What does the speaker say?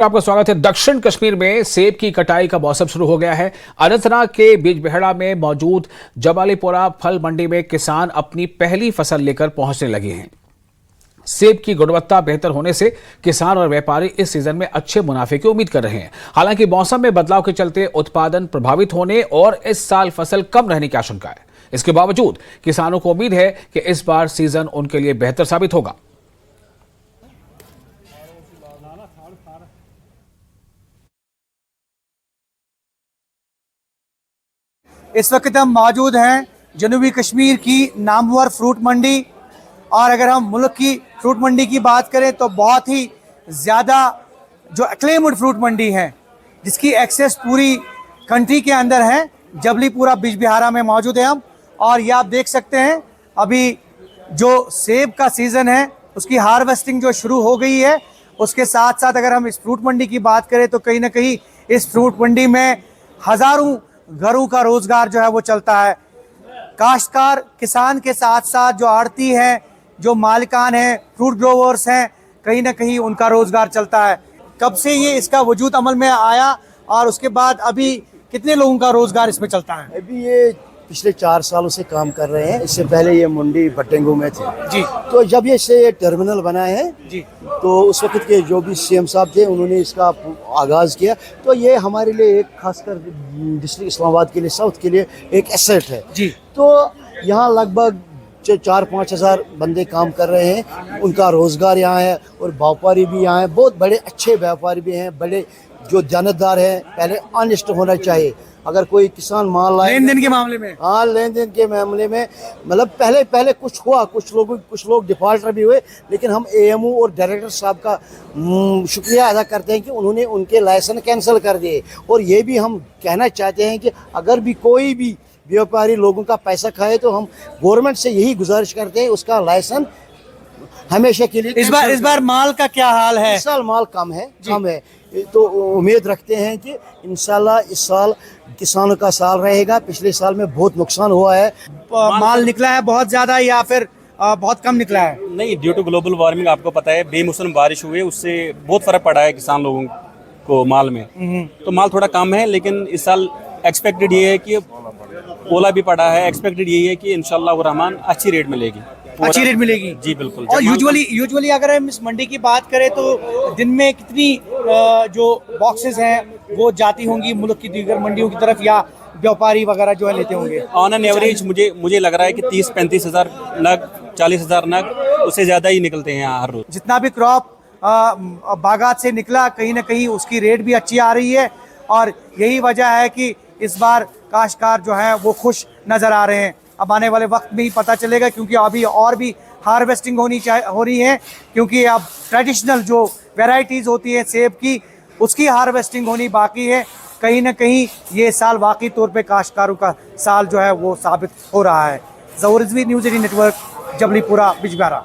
आपका स्वागत है। दक्षिण कश्मीर में सेब की कटाई का मौसम शुरू हो गया है। अनंतनाग के बिजबिहड़ा में मौजूद जमालीपुरा फल मंडी में किसान अपनी पहली फसल लेकर पहुंचने लगे हैं। सेब की गुणवत्ता बेहतर होने से किसान और व्यापारी इस सीजन में अच्छे मुनाफे की उम्मीद कर रहे हैं। हालांकि मौसम में बदलाव के चलते उत्पादन प्रभावित होने और इस साल फसल कम रहने की आशंका है। इसके बावजूद किसानों को उम्मीद है कि इस बार सीजन उनके लिए बेहतर साबित होगा। इस वक्त हम मौजूद हैं जनूबी कश्मीर की नामवर फ्रूट मंडी। और अगर हम मुल्क की फ्रूट मंडी की बात करें तो बहुत ही ज़्यादा जो एक्लेम्ड फ्रूट मंडी है, जिसकी एक्सेस पूरी कंट्री के अंदर है, जबलीपुरा बिजबिहारा में मौजूद है हम। और ये आप देख सकते हैं अभी जो सेब का सीज़न है उसकी हार्वेस्टिंग जो शुरू हो गई है। उसके साथ साथ अगर हम इस फ्रूट मंडी की बात करें तो कहीं ना कहीं इस फ्रूट मंडी में हज़ारों घरों का रोजगार जो है वो चलता है। काश्तकार किसान के साथ साथ जो आड़ती हैं, जो मालिकान हैं, फ्रूट ग्रोवर्स हैं, कहीं ना कहीं उनका रोजगार चलता है। कब से ये इसका वजूद अमल में आया और उसके बाद अभी कितने लोगों का रोजगार इसमें चलता है? अभी ये पिछले 4 सालों से काम कर रहे हैं। इससे पहले ये मंडी बटेंगू में थी जी। तो जब ये टर्मिनल बना है जी, तो उस वक्त के जो भी सीएम साहब थे उन्होंने इसका आगाज़ किया। तो ये हमारे लिए एक खासकर डिस्ट्रिक्ट इस्लामाबाद के लिए, साउथ के लिए एक एसेट है जी। तो यहाँ लगभग 4-5 हज़ार बंदे काम कर रहे हैं। उनका रोज़गार यहाँ है और व्यापारी भी यहाँ है। बहुत बड़े अच्छे व्यापारी भी हैं, बड़े जो जानतदार हैं। पहले ऑनेस्ट होना चाहिए। अगर कोई किसान माल लाए लेन देन के मामले में, हाँ, लेन देन के मामले में मतलब पहले कुछ हुआ, कुछ लोग डिफॉल्टर भी हुए, लेकिन हम एएमओ और डायरेक्टर साहब का शुक्रिया अदा करते हैं कि उन्होंने उनके लाइसेंस कैंसिल कर दिए। और ये भी हम कहना चाहते हैं कि अगर भी कोई भी व्यापारी लोगों का पैसा खाए तो हम गवर्नमेंट से यही गुजारिश करते हैं उसका लाइसेंस हमेशा के लिए। इस बार माल का क्या हाल है? इस साल माल कम है तो उम्मीद रखते हैं कि इंशाल्लाह इस साल किसानों का साल रहेगा। पिछले साल में बहुत नुकसान हुआ है। माल निकला है बहुत ज्यादा या फिर बहुत कम निकला है? नहीं, ड्यू टू ग्लोबल वार्मिंग आपको पता है बेमौसम बारिश हुई है, उससे बहुत फर्क पड़ा है किसान लोगों को माल में। तो माल थोड़ा कम है, लेकिन इस साल एक्सपेक्टेड ये है कि ओला भी पड़ा है। एक्सपेक्टेड यही है कि इंशाल्लाह रहमान अच्छी रेट मिलेगी। अच्छी रेट मिलेगी जी बिल्कुल। और यूजुअली अगर हम इस मंडी की बात करें तो दिन में कितनी जो बॉक्सेस हैं वो जाती होंगी मुल्क की दीगर मंडियों की तरफ, या व्यापारी वगैरह जो है लेते होंगे? ऑन एन एवरेज मुझे लग रहा है कि 30-35 हज़ार नग, 40 हज़ार नग, उससे ज़्यादा ही निकलते हैं हर रोज। जितना भी क्रॉप बागात से निकला, कहीं ना कहीं उसकी रेट भी अच्छी आ रही है। और यही वजह है कि इस बार काश्तकार जो है वो खुश नज़र आ रहे हैं। अब आने वाले वक्त में ही पता चलेगा, क्योंकि अभी और भी हार्वेस्टिंग हो रही है, क्योंकि अब ट्रेडिशनल जो वैरायटीज़ होती है सेब की, उसकी हार्वेस्टिंग होनी बाकी है। कहीं ना कहीं ये साल वाकई तौर पे काश्तकारों का साल जो है वो साबित हो रहा है। ज़हूर रिजवी, न्यूज़ 18 नेटवर्क, जबलीपुरा बिजबिहारा।